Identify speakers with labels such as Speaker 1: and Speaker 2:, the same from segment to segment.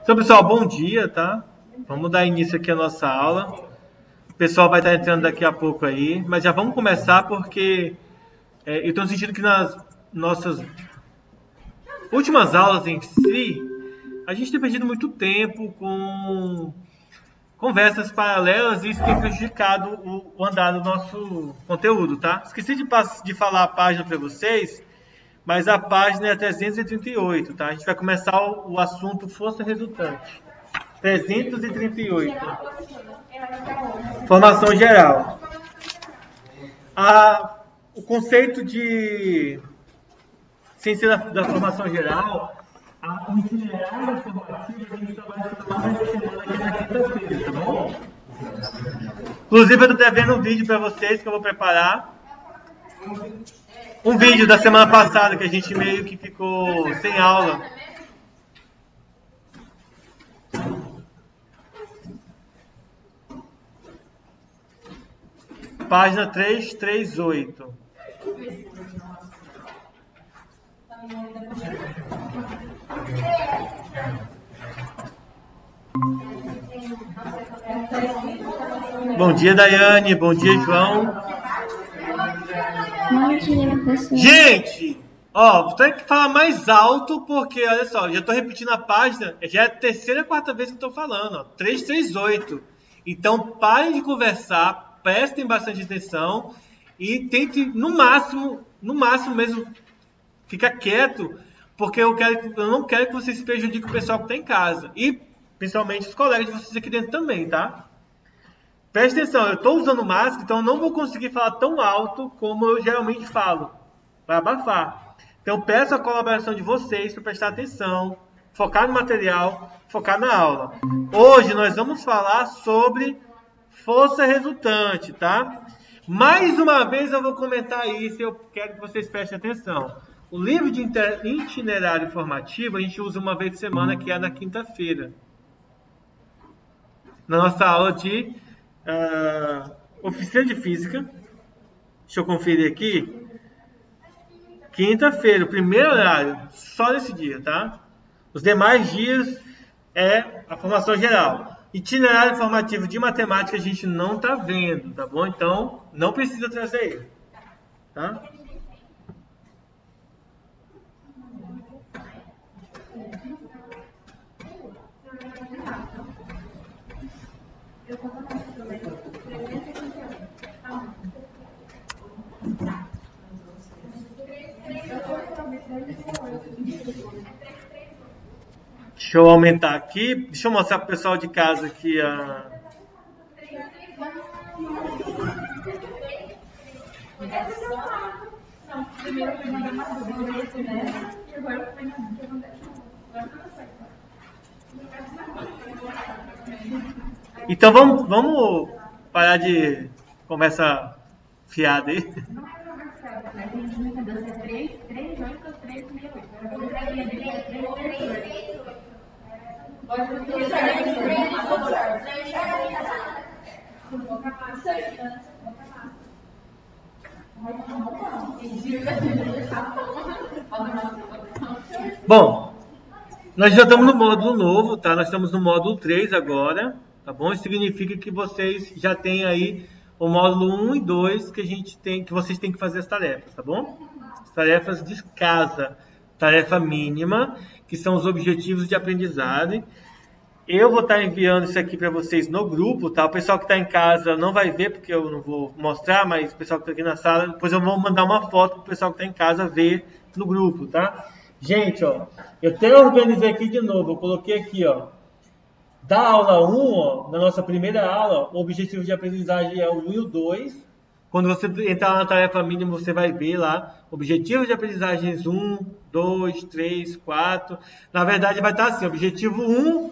Speaker 1: Então, pessoal, bom dia, tá? Vamos dar início aqui à nossa aula. O pessoal vai estar entrando daqui a pouco aí, mas já vamos começar porque eu estou sentindo que nas nossas últimas aulas em si, a gente tem perdido muito tempo com conversas paralelas e isso tem prejudicado o andar do nosso conteúdo, tá? Esqueci de falar a página para vocês, mas a página é 338, tá? A gente vai começar o assunto força resultante. 338. Formação geral. O conceito de ciência da formação geral, o itinerário formativo, a gente só vai estudar mais essa semana aqui na quinta-feira, tá bom? Inclusive, eu estou devendo um vídeo para vocês que eu vou preparar. Um vídeo da semana passada que a gente meio que ficou sem aula. Página 338. Bom dia, Daiane. Bom dia, João.
Speaker 2: Bom dia, professor.
Speaker 1: Gente, vou ter que falar mais alto porque, olha só, já estou repetindo a página, já é a terceira, quarta vez que estou falando, ó, 338. Então, parem de conversar, prestem bastante atenção e tente, no máximo mesmo, ficar quieto, porque eu não quero que vocês prejudiquem o pessoal que está em casa e, principalmente, os colegas de vocês aqui dentro também, tá? Preste atenção, eu estou usando máscara, então eu não vou conseguir falar tão alto como eu geralmente falo. Vai abafar. Então peço a colaboração de vocês para prestar atenção, focar no material, focar na aula. Hoje nós vamos falar sobre força resultante, tá? Mais uma vez eu vou comentar isso e eu quero que vocês prestem atenção. O livro de itinerário formativo a gente usa uma vez por semana, que é na quinta-feira. Na nossa aula de oficina de física. Deixa eu conferir aqui. Quinta-feira, o primeiro horário, só nesse dia, tá? Os demais dias é a formação geral. Itinerário formativo de matemática a gente não tá vendo, tá bom? Então, não precisa trazer ele, tá? Deixa eu aumentar aqui. Deixa eu mostrar para o pessoal de casa aqui a... Então vamos parar de conversa fiada aí. Bom, nós já estamos no módulo novo, tá? Nós estamos no módulo 3 agora, tá bom? Isso significa que vocês já têm aí o módulo 1 e 2 que vocês têm que fazer as tarefas, tá bom? As tarefas de casa, tarefa mínima, que são os objetivos de aprendizagem. Eu vou estar enviando isso aqui para vocês no grupo, tá? O pessoal que está em casa não vai ver, porque eu não vou mostrar, mas o pessoal que está aqui na sala, depois eu vou mandar uma foto para o pessoal que está em casa ver no grupo, tá? Gente, ó, eu até organizei aqui de novo, eu coloquei aqui, ó, da aula 1, ó, na nossa primeira aula, o objetivo de aprendizagem é o 1 e o 2. Quando você entrar na tarefa mínima, você vai ver lá, objetivo de aprendizagens 1, 2, 3, 4. Na verdade, vai estar assim, objetivo 1,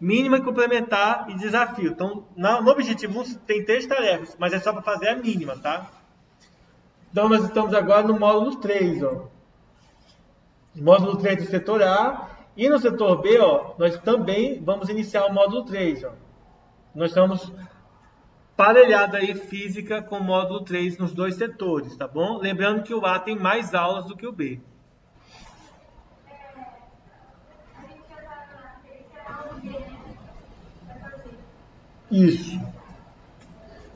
Speaker 1: mínima e complementar e desafio. Então, no objetivo 1 tem 3 tarefas, mas é só para fazer a mínima, tá? Então, nós estamos agora no módulo 3, ó. Módulo 3 do setor A. E no setor B, ó, nós também vamos iniciar o módulo 3, ó. Nós estamos parelhado aí física com o módulo 3 nos dois setores, tá bom? Lembrando que o A tem mais aulas do que o B. Isso.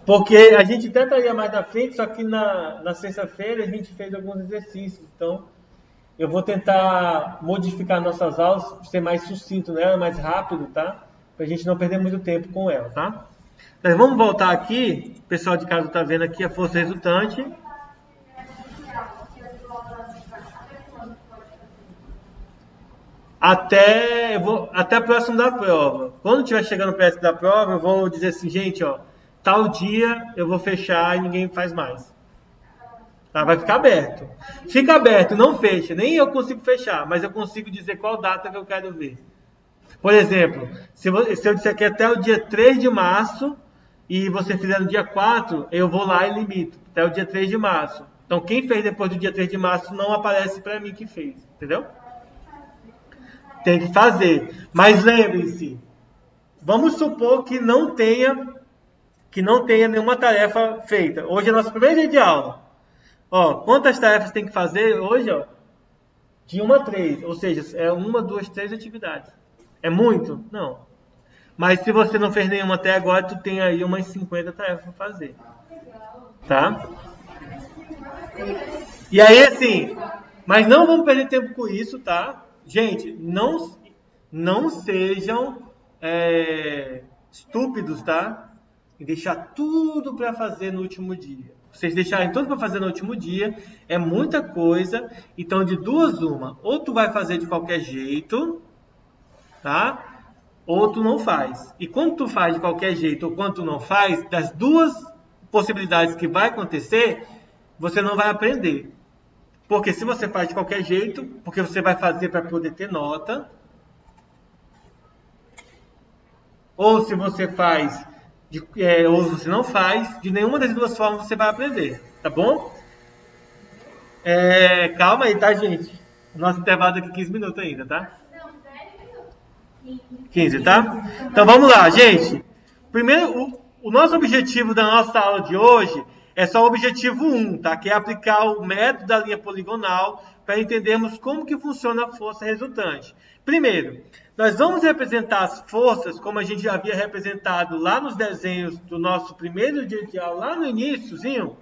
Speaker 1: Porque a gente tenta ir mais na frente, só que na sexta-feira a gente fez alguns exercícios. Então, eu vou tentar modificar nossas aulas, ser mais sucinto nela, mais rápido, tá? Pra gente não perder muito tempo com ela, tá? Mas vamos voltar aqui. O pessoal de casa tá vendo aqui a força resultante. Até próximo da prova. Quando estiver chegando perto da prova, eu vou dizer assim, gente, ó, tal dia eu vou fechar e ninguém faz mais. Tá? Vai ficar aberto. Fica aberto, não fecha. Nem eu consigo fechar, mas eu consigo dizer qual data que eu quero ver. Por exemplo, se eu disser que até o dia 3 de março e você fizer no dia 4, eu vou lá e limito. Até o dia 3 de março. Então, quem fez depois do dia 3 de março não aparece para mim que fez. Entendeu? Tem que fazer. Mas lembre-se, vamos supor que não tenha nenhuma tarefa feita. Hoje é nosso primeiro dia de aula. Ó, quantas tarefas tem que fazer hoje? Ó? De 1 a 3. Ou seja, é 1, 2, 3 atividades. É muito? Não. Mas se você não fez nenhuma até agora, tu tem aí umas 50 tarefas para fazer. Tá? E aí, assim, mas não vamos perder tempo com isso, tá? Gente, não sejam estúpidos, tá? E deixar tudo para fazer no último dia. Vocês deixarem tudo para fazer no último dia é muita coisa. Então, de duas uma, ou tu vai fazer de qualquer jeito, tá? Ou tu não faz. E quando tu faz de qualquer jeito ou quando tu não faz, das duas possibilidades que vai acontecer, você não vai aprender. Porque se você faz de qualquer jeito, porque você vai fazer para poder ter nota, ou se você faz, ou você não faz, de nenhuma das duas formas você vai aprender, tá bom? Calma aí, tá, gente? Nosso intervalo aqui 15 minutos ainda, tá? 15, tá? Então vamos lá, gente. Primeiro, o nosso objetivo da nossa aula de hoje é só o objetivo 1, tá? Que é aplicar o método da linha poligonal para entendermos como que funciona a força resultante. Primeiro, nós vamos representar as forças como a gente já havia representado lá nos desenhos do nosso primeiro dia de aula, lá no iníciozinho,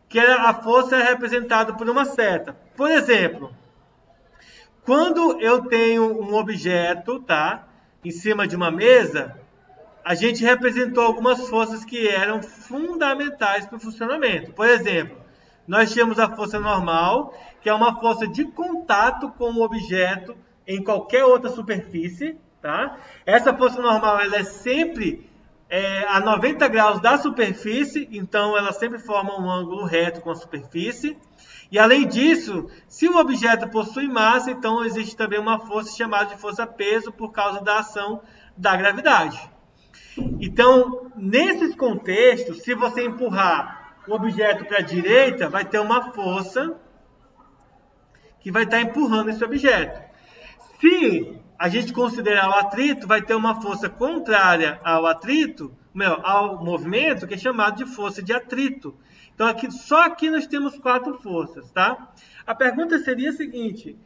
Speaker 1: que a força é representada por uma seta. Por exemplo, quando eu tenho um objeto, tá, em cima de uma mesa, a gente representou algumas forças que eram fundamentais para o funcionamento. Por exemplo, nós tínhamos a força normal, que é uma força de contato com o objeto em qualquer outra superfície, tá? Essa força normal ela é sempre a 90 graus da superfície, então ela sempre forma um ângulo reto com a superfície. E além disso, se o objeto possui massa, então existe também uma força chamada de força-peso por causa da ação da gravidade. Então, nesses contextos, se você empurrar o objeto para a direita, vai ter uma força que vai estar empurrando esse objeto. Se a gente considerar o atrito, vai ter uma força contrária ao atrito, ao movimento, que é chamado de força de atrito. Então, só aqui nós temos 4 forças, tá? A pergunta seria a seguinte: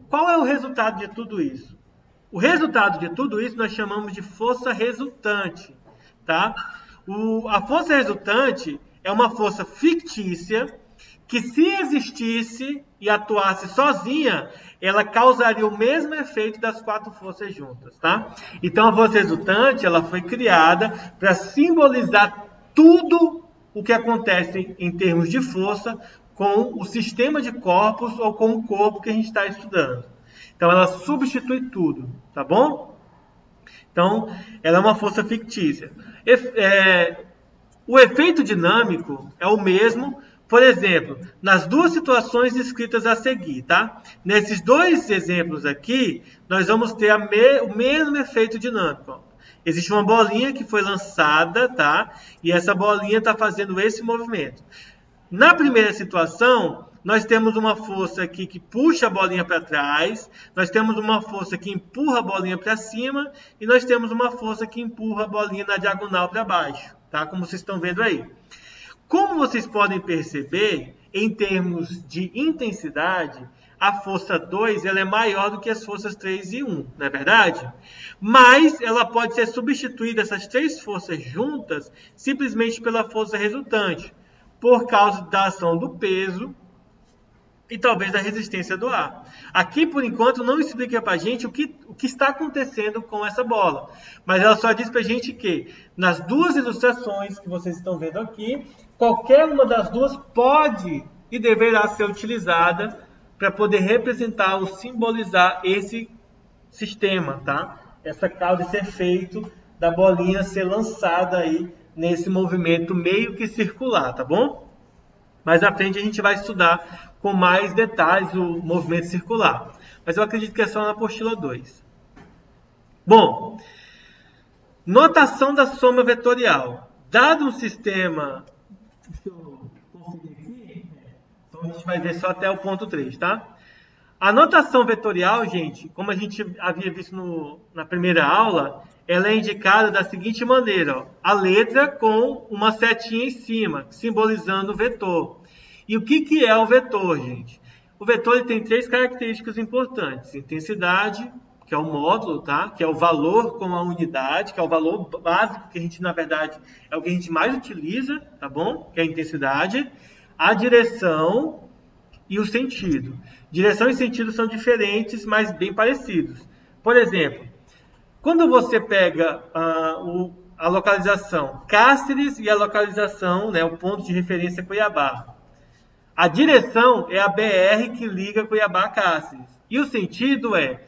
Speaker 1: qual é o resultado de tudo isso? O resultado de tudo isso nós chamamos de força resultante, tá? A força resultante é uma força fictícia que, se existisse e atuasse sozinha, ela causaria o mesmo efeito das 4 forças juntas, tá? Então, a força resultante ela foi criada para simbolizar tudo o que acontece em termos de força com o sistema de corpos ou com o corpo que a gente está estudando. Então, ela substitui tudo, tá bom? Então, ela é uma força fictícia. O efeito dinâmico é o mesmo, por exemplo, nas duas situações descritas a seguir, tá? Nesses dois exemplos aqui, nós vamos ter o mesmo efeito dinâmico. Ó. Existe uma bolinha que foi lançada, tá? E essa bolinha está fazendo esse movimento. Na primeira situação, nós temos uma força aqui que puxa a bolinha para trás, nós temos uma força que empurra a bolinha para cima e nós temos uma força que empurra a bolinha na diagonal para baixo, tá? Como vocês estão vendo aí. Como vocês podem perceber, em termos de intensidade, a força 2 ela é maior do que as forças 3 e 1, não é verdade? Mas ela pode ser substituída, essas três forças juntas, simplesmente pela força resultante, por causa da ação do peso e talvez da resistência do ar. Aqui, por enquanto, não explica para a gente o que está acontecendo com essa bola. Mas ela só diz para a gente que, nas duas ilustrações que vocês estão vendo aqui, qualquer uma das duas pode e deverá ser utilizada para poder representar ou simbolizar esse sistema, tá? Essa causa, esse efeito da bolinha ser lançada aí nesse movimento meio que circular, tá bom? Mais à frente a gente vai estudar com mais detalhes o movimento circular. Mas eu acredito que é só na apostila 2. Bom, notação da soma vetorial. Dado um sistema... Deixa eu conferir aqui. Então a gente vai ver só até o ponto 3, tá? A notação vetorial, gente, como a gente havia visto na primeira aula, ela é indicada da seguinte maneira, ó, a letra com uma setinha em cima, simbolizando o vetor. E o que é o vetor, gente? O vetor ele tem três características importantes. Intensidade, que é o módulo, tá? Que é o valor com a unidade, que é o valor básico, que a gente, na verdade, é o que a gente mais utiliza, tá bom? Que é a intensidade. A direção e o sentido. Direção e sentido são diferentes, mas bem parecidos. Por exemplo, quando você pega a localização Cáceres e a localização, né, o ponto de referência Cuiabá, a direção é a BR que liga Cuiabá a Cáceres. E o sentido é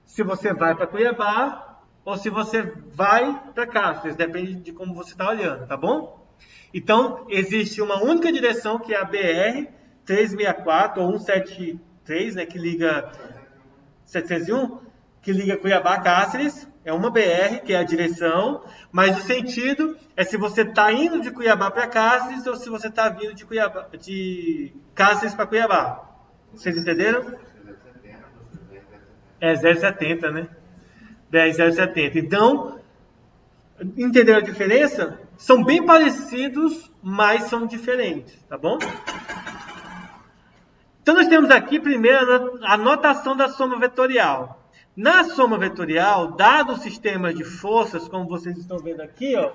Speaker 1: se você vai para Cuiabá ou se você vai para Cáceres. Depende de como você está olhando, tá bom? Então, existe uma única direção que é a BR 364 ou 173, né, que liga 701, que liga Cuiabá a Cáceres. É uma BR, que é a direção, mas o sentido é se você está indo de Cuiabá para Cáceres ou se você está vindo de Cáceres para Cuiabá. Vocês entenderam? É 070, né? BR 070. Então, entenderam a diferença? São bem parecidos, mas são diferentes, tá bom? Então, nós temos aqui primeiro a notação da soma vetorial. Na soma vetorial, dado o sistema de forças, como vocês estão vendo aqui, ó,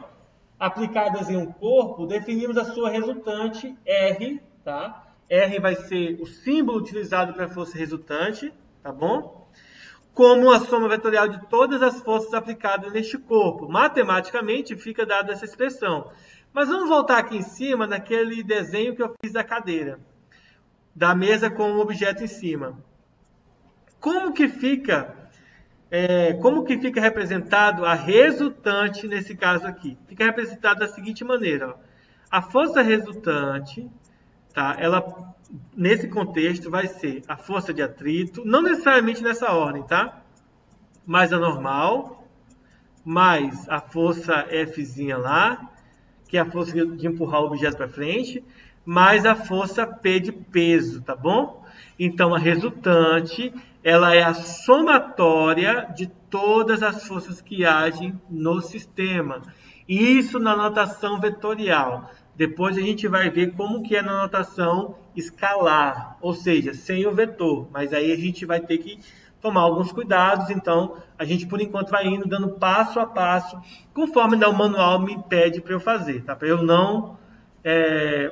Speaker 1: aplicadas em um corpo, definimos a sua resultante R, tá? R vai ser o símbolo utilizado para a força resultante, tá bom? Como a soma vetorial de todas as forças aplicadas neste corpo. Matematicamente, fica dada essa expressão. Mas vamos voltar aqui em cima, naquele desenho que eu fiz da cadeira, da mesa com o objeto em cima. Como que fica representado a resultante nesse caso aqui? Fica representado da seguinte maneira, ó. A força resultante, tá? Ela, nesse contexto, vai ser a força de atrito, não necessariamente nessa ordem, tá? Mais a normal, mais a força Fzinha lá, que é a força de empurrar o objeto para frente, mais a força P de peso, tá bom? Então, a resultante, ela é a somatória de todas as forças que agem no sistema. Isso na notação vetorial. Depois a gente vai ver como que é na notação escalar, ou seja, sem o vetor. Mas aí a gente vai ter que tomar alguns cuidados. Então, a gente, por enquanto, vai indo dando passo a passo, conforme o manual me pede para eu fazer, tá? Para eu não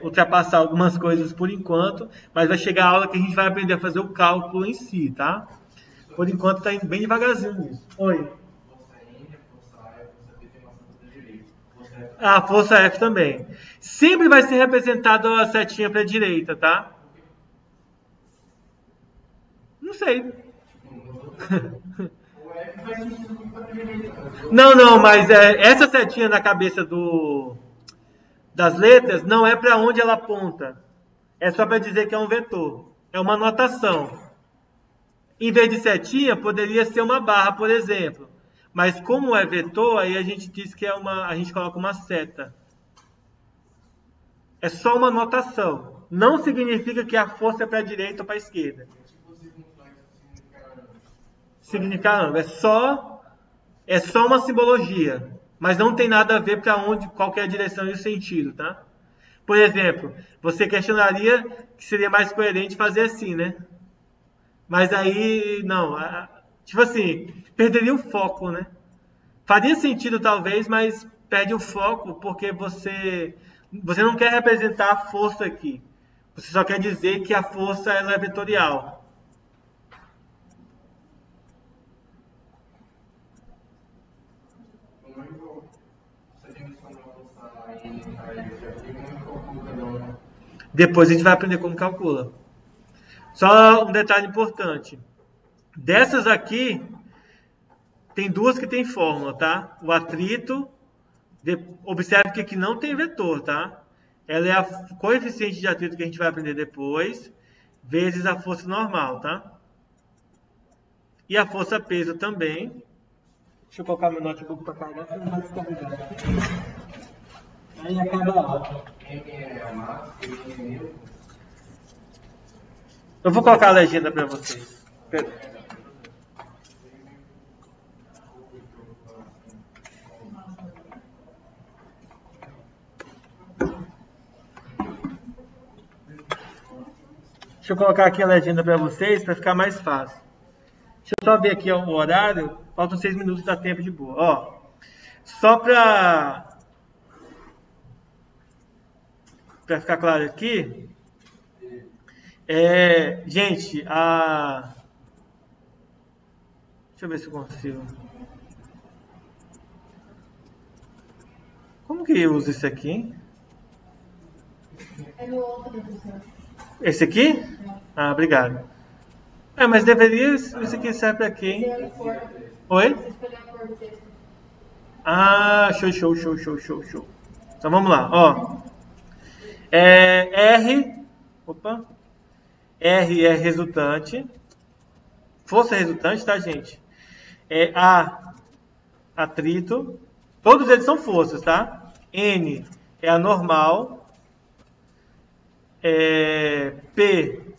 Speaker 1: ultrapassar algumas coisas por enquanto, mas vai chegar a aula que a gente vai aprender a fazer o cálculo em si, tá? Por enquanto está indo bem devagarzinho nisso. Oi. A força F também. Sempre vai ser representada a setinha para a direita, tá? Não sei. Não, mas essa setinha na cabeça das letras não é para onde ela aponta. É só para dizer que é um vetor. É uma notação. Em vez de setinha, poderia ser uma barra, por exemplo. Mas como é vetor, aí a gente diz que a gente coloca uma seta. É só uma notação. Não significa que a força é para a direita ou para a esquerda. Significa não. É só uma simbologia. Mas não tem nada a ver para qual que é a direção e o sentido, tá? Por exemplo, você questionaria que seria mais coerente fazer assim, né? Mas aí, não. Tipo assim, perderia o foco, né? Faria sentido talvez, mas perde o foco porque você não quer representar a força aqui. Você só quer dizer que a força ela é vetorial. Depois a gente vai aprender como calcula. Só um detalhe importante. Dessas aqui, tem duas que tem fórmula, tá? O atrito, observe que aqui não tem vetor, tá? Ela é a coeficiente de atrito que a gente vai aprender depois, vezes a força normal, tá? E a força peso também. Deixa eu colocar meu notebook para carregar, senão não vai descarregar. Aí acaba a aula. Eu vou colocar a legenda para vocês. Perdão. Deixa eu colocar aqui a legenda para vocês, para ficar mais fácil. Deixa eu só ver aqui o horário. Faltam 6 minutos, dá tempo de boa. Ó, só para ficar claro aqui, gente, deixa eu ver se eu consigo. Como que eu uso isso aqui? É no outro, professor. Esse aqui? Ah, obrigado. Mas deveria. Isso aqui serve para quem? Oi? Ah, show. Então vamos lá, ó. R. Opa. R é resultante. Força resultante, tá, gente? Atrito. Todos eles são forças, tá? N é a normal. P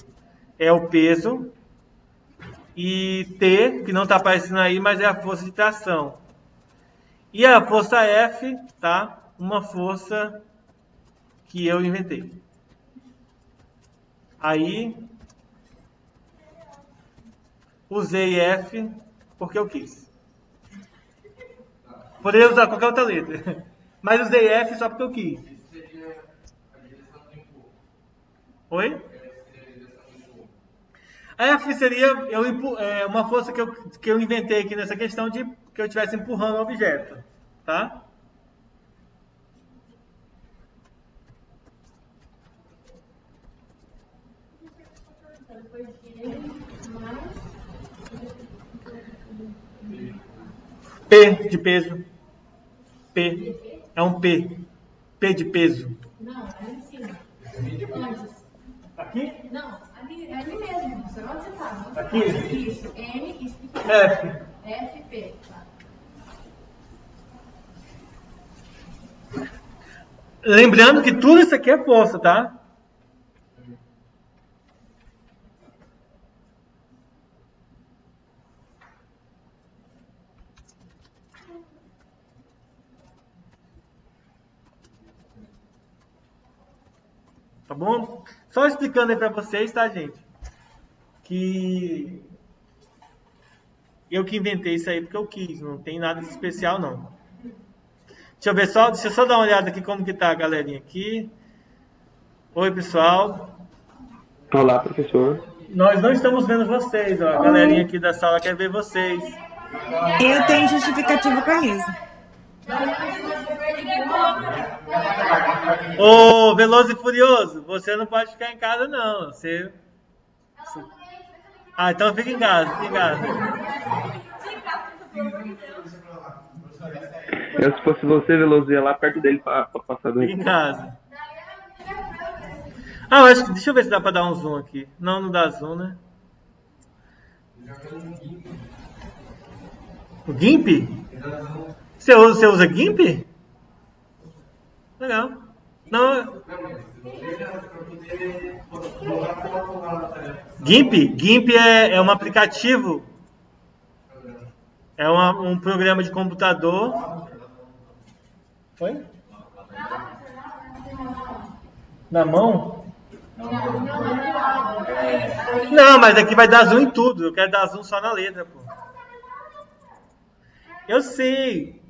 Speaker 1: é o peso. E T, que não está aparecendo aí, mas é a força de tração. E a força F, tá? Uma força que eu inventei. Aí, usei F porque eu quis. Poderia usar qualquer outra letra. Mas usei F só porque eu quis. Oi? A F seria uma força que eu inventei aqui nessa questão de que eu estivesse empurrando o objeto. Tá? P de peso. P. É um P. P de peso. Não, ali em cima. Antes. Aqui? Não, ali mesmo. Você onde você está? Aqui? Isso. M, isso. F. F, P. Tá. Lembrando que tudo isso aqui é força, tá? Tá bom? Só explicando aí pra vocês, tá, gente? Que eu que inventei isso aí porque eu quis. Não tem nada de especial, não. Deixa eu ver só, deixa eu só dar uma olhada aqui como que tá a galerinha aqui. Oi, pessoal.
Speaker 2: Olá, professor.
Speaker 1: Nós não estamos vendo vocês, ó. A galerinha aqui da sala quer ver vocês.
Speaker 3: Eu tenho justificativo com isso.
Speaker 1: Ô, Veloso e Furioso, você não pode ficar em casa, não. Você... Ah, então fica em casa, fica em casa.
Speaker 2: Eu, se fosse você, Veloso, ia lá perto dele pra passar do...
Speaker 1: Fica em casa. Ah, acho que... Deixa eu ver se dá pra dar um zoom aqui. Não, não dá zoom, né? O GIMP? Você usa GIMP? Legal. Não. GIMP é um aplicativo. É um programa de computador. Foi? Na mão? Não, mas aqui vai dar zoom em tudo. Eu quero dar zoom só na letra, pô. Eu sei,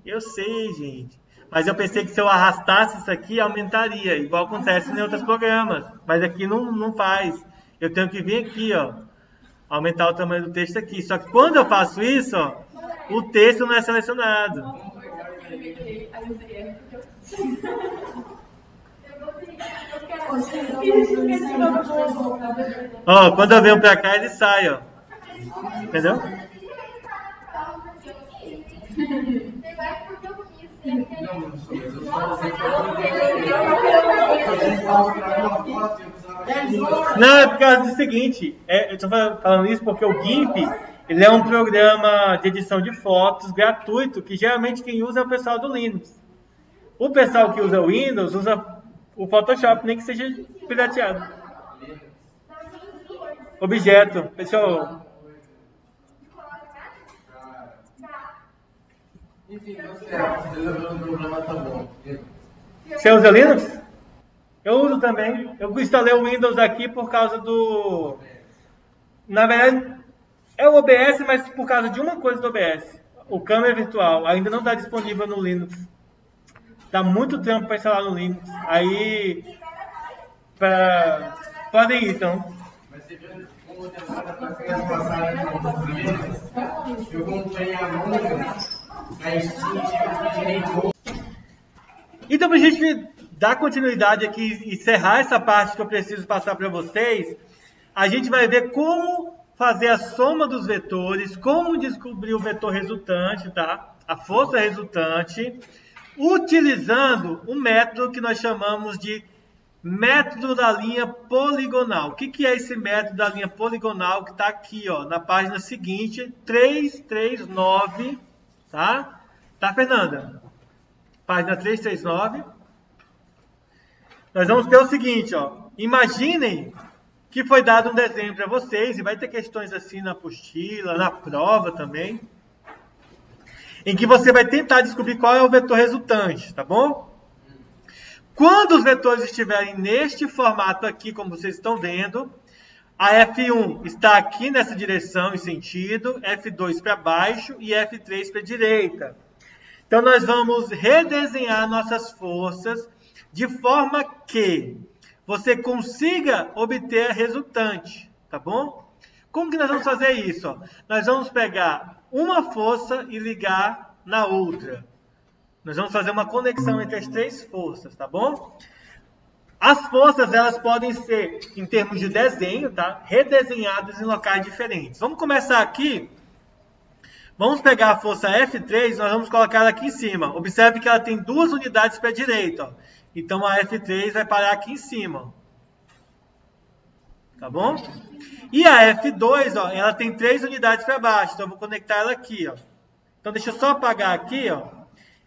Speaker 1: gente. Mas eu pensei que se eu arrastasse isso aqui, aumentaria, igual acontece em outros programas. Mas aqui não faz. Eu tenho que vir aqui, ó, aumentar o tamanho do texto aqui. Só que quando eu faço isso, ó, o texto não é selecionado. Ó, quando eu venho pra cá, ele sai, ó. Entendeu? Não, é por causa do seguinte, eu estou falando isso porque o GIMP, ele é um programa de edição de fotos gratuito, que geralmente quem usa é o pessoal do Linux. O pessoal que usa o Windows usa o Photoshop, nem que seja pirateado. Objeto, pessoal. Você usa Linux? Eu uso também. Eu instalei o Windows aqui por causa do... Na verdade, é o OBS, mas por causa de uma coisa do OBS. O câmera virtual ainda não está disponível no Linux. Dá muito tempo para instalar no Linux. Aí... Podem ir, então. Mas você viu como demora para pegar as passagens no eu comprei a música. Então, para a gente dar continuidade aqui e encerrar essa parte que eu preciso passar para vocês, a gente vai ver como fazer a soma dos vetores, como descobrir o vetor resultante, tá? A força resultante, utilizando um método que nós chamamos de método da linha poligonal. O que é esse método da linha poligonal que está aqui, ó, na página seguinte, 339, tá? Tá, Fernanda? Página 339. Nós vamos ter o seguinte, ó. Imaginem que foi dado um desenho para vocês, e vai ter questões assim na apostila, na prova também, em que você vai tentar descobrir qual é o vetor resultante, tá bom? Quando os vetores estiverem neste formato aqui, como vocês estão vendo, a F1 está aqui nessa direção e sentido, F2 para baixo e F3 para a direita. Então, nós vamos redesenhar nossas forças de forma que você consiga obter a resultante, tá bom? Como que nós vamos fazer isso? Ó? Nós vamos pegar uma força e ligar na outra. Nós vamos fazer uma conexão entre as três forças, tá bom? As forças, elas podem ser, em termos de desenho, tá? Redesenhadas em locais diferentes. Vamos começar aqui. Vamos pegar a força F3, nós vamos colocar ela aqui em cima. Observe que ela tem duas unidades para a direita, ó. Então, a F3 vai parar aqui em cima. Tá bom? E a F2, ó, ela tem 3 unidades para baixo. Então, eu vou conectar ela aqui, ó. Então, deixa eu só apagar aqui, ó.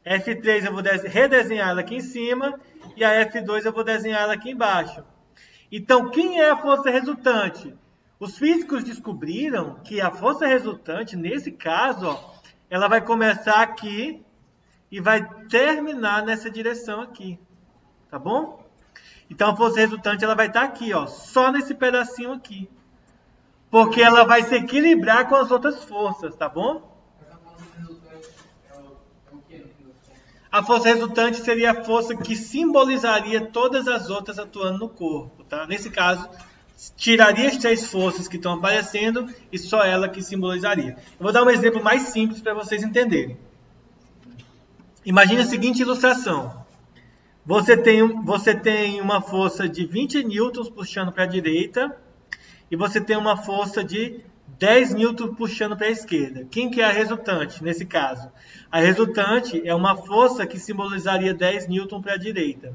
Speaker 1: F3 eu vou redesenhar ela aqui em cima. E a F2 eu vou desenhar ela aqui embaixo. Então, quem é a força resultante? Os físicos descobriram que a força resultante, nesse caso, ó, ela vai começar aqui e vai terminar nessa direção aqui. Tá bom? Então, a força resultante ela vai estar aqui, ó, só nesse pedacinho aqui. Porque ela vai se equilibrar com as outras forças, tá bom? A força resultante seria a força que simbolizaria todas as outras atuando no corpo, tá? Nesse caso, tiraria as 3 forças que estão aparecendo e só ela que simbolizaria. Eu vou dar um exemplo mais simples para vocês entenderem. Imagine a seguinte ilustração. Você tem uma força de 20 newtons puxando para a direita e você tem uma força de 10 newtons puxando para a esquerda. Quem que é a resultante nesse caso? A resultante é uma força que simbolizaria 10 newtons para a direita.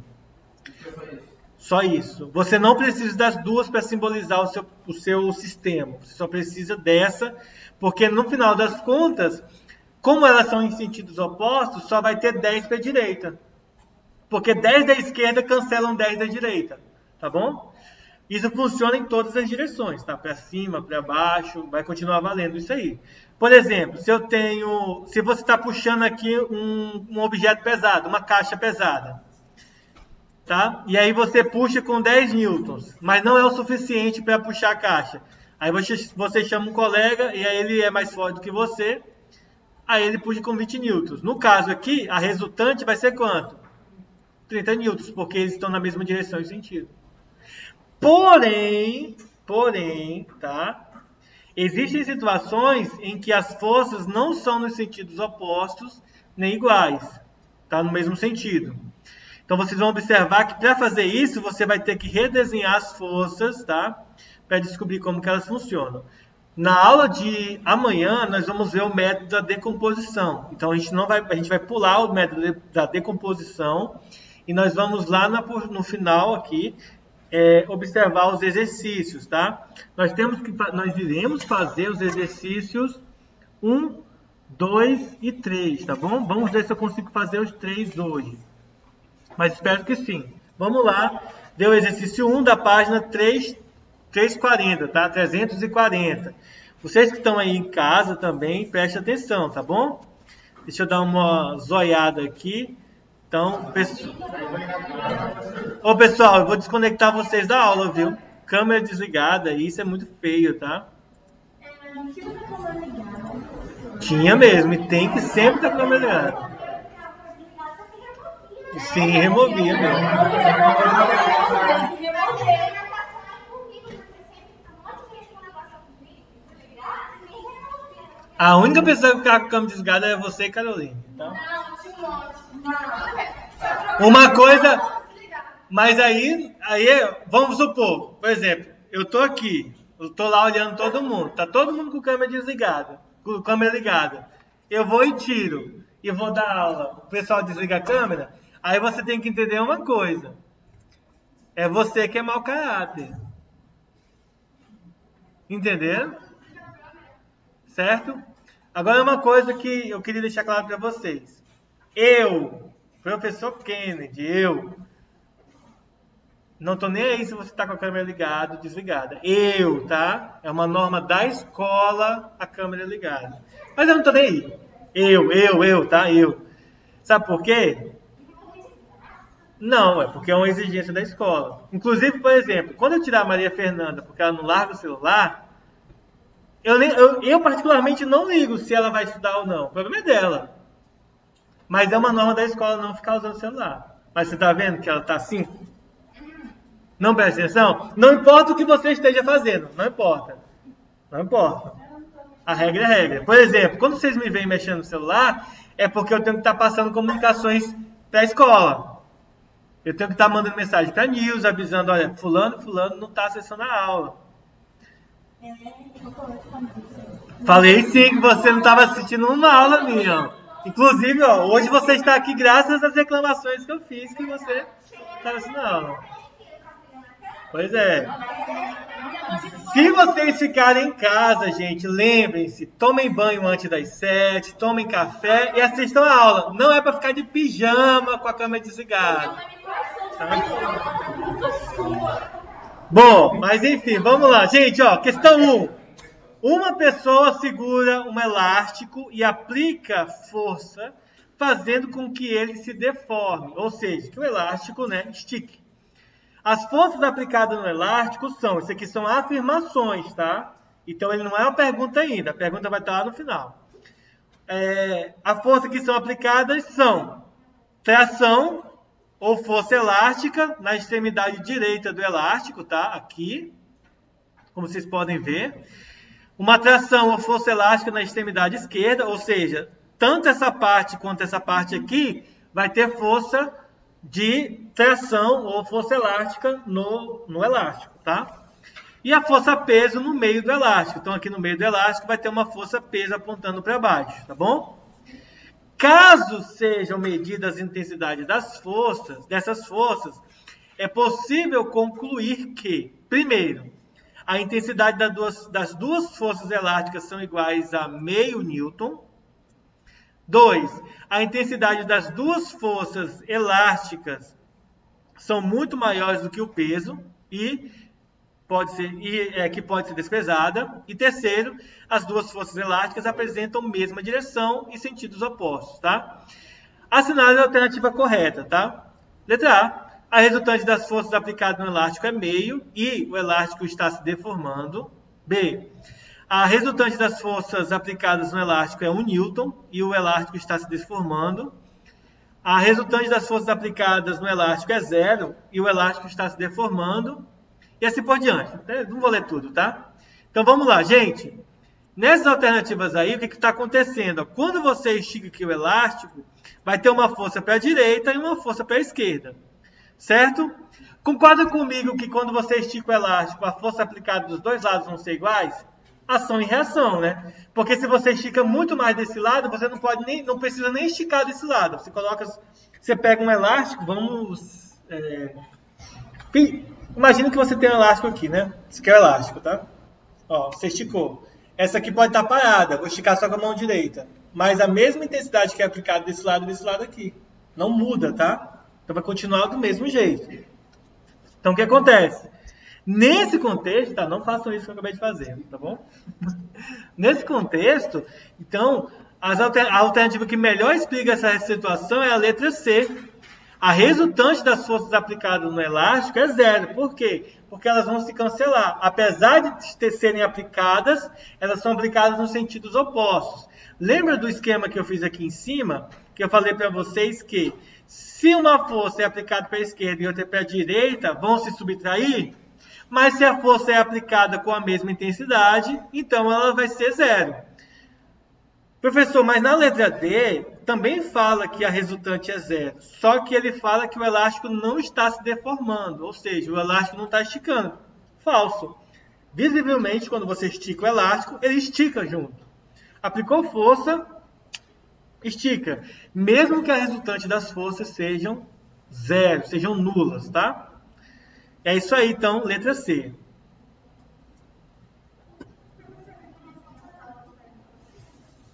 Speaker 1: Só isso. Você não precisa das duas para simbolizar o seu sistema. Você só precisa dessa, porque no final das contas, como elas são em sentidos opostos, só vai ter 10 para a direita. Porque 10 da esquerda cancelam 10 da direita. Tá bom? Isso funciona em todas as direções, tá? Para cima, para baixo, vai continuar valendo isso aí. Por exemplo, se você está puxando aqui um objeto pesado, uma caixa pesada. tá? E aí você puxa com 10 newtons, mas não é o suficiente para puxar a caixa. Aí você chama um colega e aí ele é mais forte do que você, aí ele puxa com 20 newtons. No caso aqui, a resultante vai ser quanto? 30 newtons, porque eles estão na mesma direção e sentido. Porém, tá? Existem situações em que as forças não são nos sentidos opostos nem iguais, tá? No mesmo sentido. Então vocês vão observar que para fazer isso você vai ter que redesenhar as forças, tá? Para descobrir como que elas funcionam. Na aula de amanhã nós vamos ver o método da decomposição. Então a gente vai pular o método da decomposição e nós vamos lá no final aqui observar os exercícios, tá? Nós iremos fazer os exercícios 1, 2 e 3, tá bom? Vamos ver se eu consigo fazer os 3 hoje. Mas espero que sim. Vamos lá, ver o exercício 1 da página 340, tá? 340. Vocês que estão aí em casa também, prestem atenção, tá bom? Deixa eu dar uma zoiada aqui. Então, pessoal, eu vou desconectar vocês da aula, viu? Câmera desligada, isso é muito feio, tá? Tinha mesmo, e tem que sempre ter a câmera ligada. Sim, removia mesmo. A única pessoa que ficar com a câmera desligada é você e Caroline. Então... Uma coisa... Mas aí, vamos supor, por exemplo, eu tô aqui, eu tô lá olhando todo mundo, tá todo mundo com câmera desligada, com câmera ligada. Eu vou e tiro, e vou dar aula, o pessoal desliga a câmera, aí você tem que entender uma coisa, é você que é mau caráter. Entenderam? Certo? Agora uma coisa que eu queria deixar claro para vocês. Eu, professor Kennedy, não tô nem aí se você tá com a câmera ligada ou desligada. Tá? É uma norma da escola a câmera ligada. Mas eu não tô nem aí. Tá? Sabe por quê? Não, é porque é uma exigência da escola. Inclusive, por exemplo, quando eu tirar a Maria Fernanda porque ela não larga o celular, eu particularmente não ligo se ela vai estudar ou não. O problema é dela. Mas é uma norma da escola não ficar usando o celular. Mas você tá vendo que ela tá assim? Não presta atenção? Não importa o que você esteja fazendo. Não importa. A regra é regra. Por exemplo, quando vocês me veem mexendo no celular, é porque eu tenho que estar passando comunicações para a escola. Eu tenho que estar mandando mensagem para a Nilza, avisando, olha, fulano não está acessando a aula. Falei sim que você não estava assistindo uma aula minha. Inclusive, hoje você está aqui graças às reclamações que eu fiz que você estava assistindo a aula. Pois é. Se vocês ficarem em casa, gente, lembrem-se, tomem banho antes das 7, tomem café e assistam a aula. Não é para ficar de pijama com a câmera desligada. Tá? Bom, mas enfim, vamos lá. Gente, questão 1. Uma pessoa segura um elástico e aplica força, fazendo com que ele se deforme. Ou seja, que o elástico, estique. As forças aplicadas no elástico isso aqui são afirmações, tá? Então ele não é uma pergunta ainda, a pergunta vai estar lá no final. A força que são aplicadas são tração ou força elástica na extremidade direita do elástico, tá? Aqui, como vocês podem ver. Uma tração ou força elástica na extremidade esquerda, ou seja, tanto essa parte quanto essa parte aqui vai ter força de tração ou força elástica no elástico, tá? E a força-peso no meio do elástico. Então, aqui no meio do elástico vai ter uma força-peso apontando para baixo, tá bom? Caso sejam medidas as intensidades dessas forças, é possível concluir que, primeiro, a intensidade das duas forças elásticas são iguais a meio newton. 2. A intensidade das duas forças elásticas são muito maiores do que o peso que pode ser desprezada. E terceiro, as duas forças elásticas apresentam a mesma direção e sentidos opostos, tá? Assinale a alternativa correta, tá? Letra A. A resultante das forças aplicadas no elástico é meio e o elástico está se deformando. B. A resultante das forças aplicadas no elástico é 1 newton e o elástico está se deformando. A resultante das forças aplicadas no elástico é 0 e o elástico está se deformando. E assim por diante. Não vou ler tudo, tá? Então vamos lá, gente. Nessas alternativas aí, o que está acontecendo? Quando você estica aqui o elástico, vai ter uma força para a direita e uma força para a esquerda. Certo? Concorda comigo que quando você estica o elástico, a força aplicada dos dois lados vão ser iguais? Ação e reação, né? Porque se você estica muito mais desse lado, você não precisa nem esticar desse lado. Você pega um elástico, imagina que você tem um elástico aqui, né? Esse aqui é o elástico, tá? Ó, você esticou. Essa aqui pode estar parada, vou esticar só com a mão direita. Mas a mesma intensidade que é aplicada desse lado e desse lado aqui. Não muda, tá? Então vai continuar do mesmo jeito. Então o que acontece? Nesse contexto, tá? Não façam isso que eu acabei de fazer, tá bom? Nesse contexto, então, a alternativa que melhor explica essa situação é a letra C. A resultante das forças aplicadas no elástico é 0. Por quê? Porque elas vão se cancelar. Apesar de serem aplicadas, elas são aplicadas nos sentidos opostos. Lembra do esquema que eu fiz aqui em cima? Que eu falei para vocês que se uma força é aplicada para a esquerda e outra para a direita, vão se subtrair? Mas se a força é aplicada com a mesma intensidade, então ela vai ser 0. Professor, mas na letra D também fala que a resultante é 0. Só que ele fala que o elástico não está se deformando, ou seja, o elástico não está esticando. Falso. Visivelmente, quando você estica o elástico, ele estica junto. Aplicou força, estica. Mesmo que a resultante das forças sejam 0, sejam nulas, tá? É isso aí, então, letra C.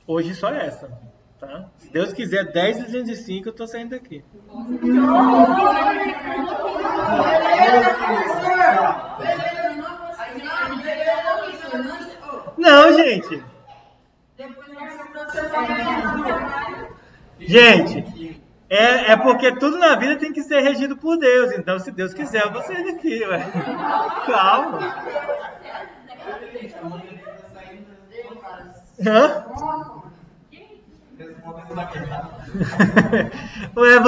Speaker 1: Hoje só essa, tá? Se Deus quiser, 10:205 eu tô saindo daqui. Não, gente. Gente, é porque tudo na vida tem que ser regido por Deus. Então, se Deus quiser, eu vou sair daqui, ué. Calma. Hã? Ué,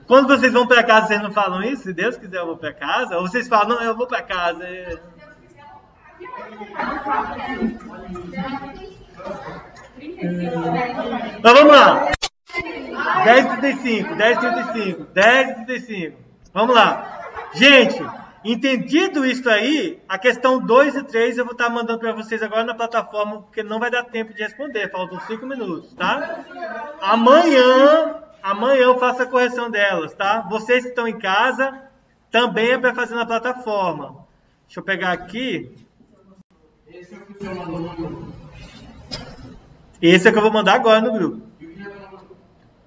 Speaker 1: quando vocês vão para casa, vocês não falam isso? Se Deus quiser, eu vou para casa? Ou vocês falam, não, eu vou para casa. Então vamos lá. 10:35. Vamos lá. Gente, entendido isso aí, a questão 2 e 3 eu vou estar mandando para vocês agora na plataforma, porque não vai dar tempo de responder, faltam 5 minutos, tá? Amanhã eu faço a correção delas, tá? Vocês que estão em casa, também é para fazer na plataforma. Deixa eu pegar aqui. Esse é o que eu vou mandar agora no grupo.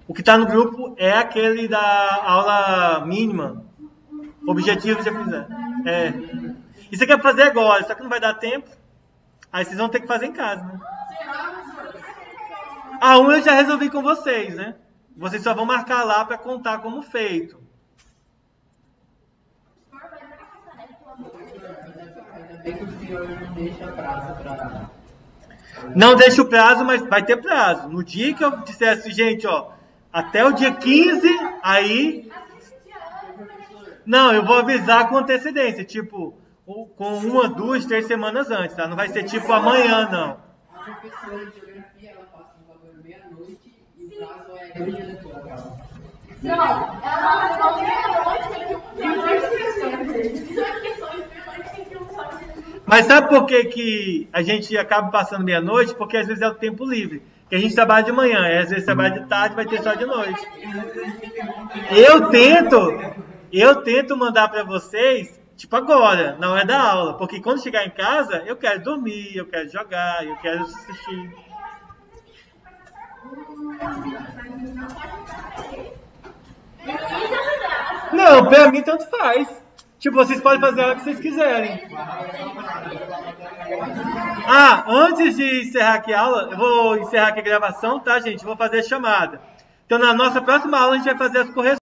Speaker 1: O que está no grupo é aquele da aula mínima. Objetivo de aprendizagem. Isso aqui é fazer agora, só que não vai dar tempo. Aí vocês vão ter que fazer em casa, né? A 1 eu já resolvi com vocês, né? Vocês só vão marcar lá para contar como feito. Não deixa o prazo, mas vai ter prazo. No dia que eu dissesse, gente, ó, até o dia 15, aí... Não, eu vou avisar com antecedência, tipo, com 1, 2, 3 semanas antes, tá? Não vai ser tipo amanhã, não.
Speaker 4: A professora de geografia, ela passa um bagulho meia-noite e o prazo é 2 dias depois da prova. Não, ela passa meia-noite, tem que
Speaker 1: Mas sabe por que a gente acaba passando meia-noite? Porque às vezes é o tempo livre. Que a gente trabalha de manhã, às vezes trabalha de tarde, vai ter só de noite. Eu tento mandar para vocês, tipo agora, na hora da aula. Porque quando chegar em casa, eu quero dormir, eu quero jogar, eu quero assistir. Não, pra mim tanto faz. Tipo, vocês podem fazer a hora que vocês quiserem. Ah, antes de encerrar aqui a aula, eu vou encerrar aqui a gravação, tá, gente? Vou fazer a chamada. Então, na nossa próxima aula, a gente vai fazer as correções.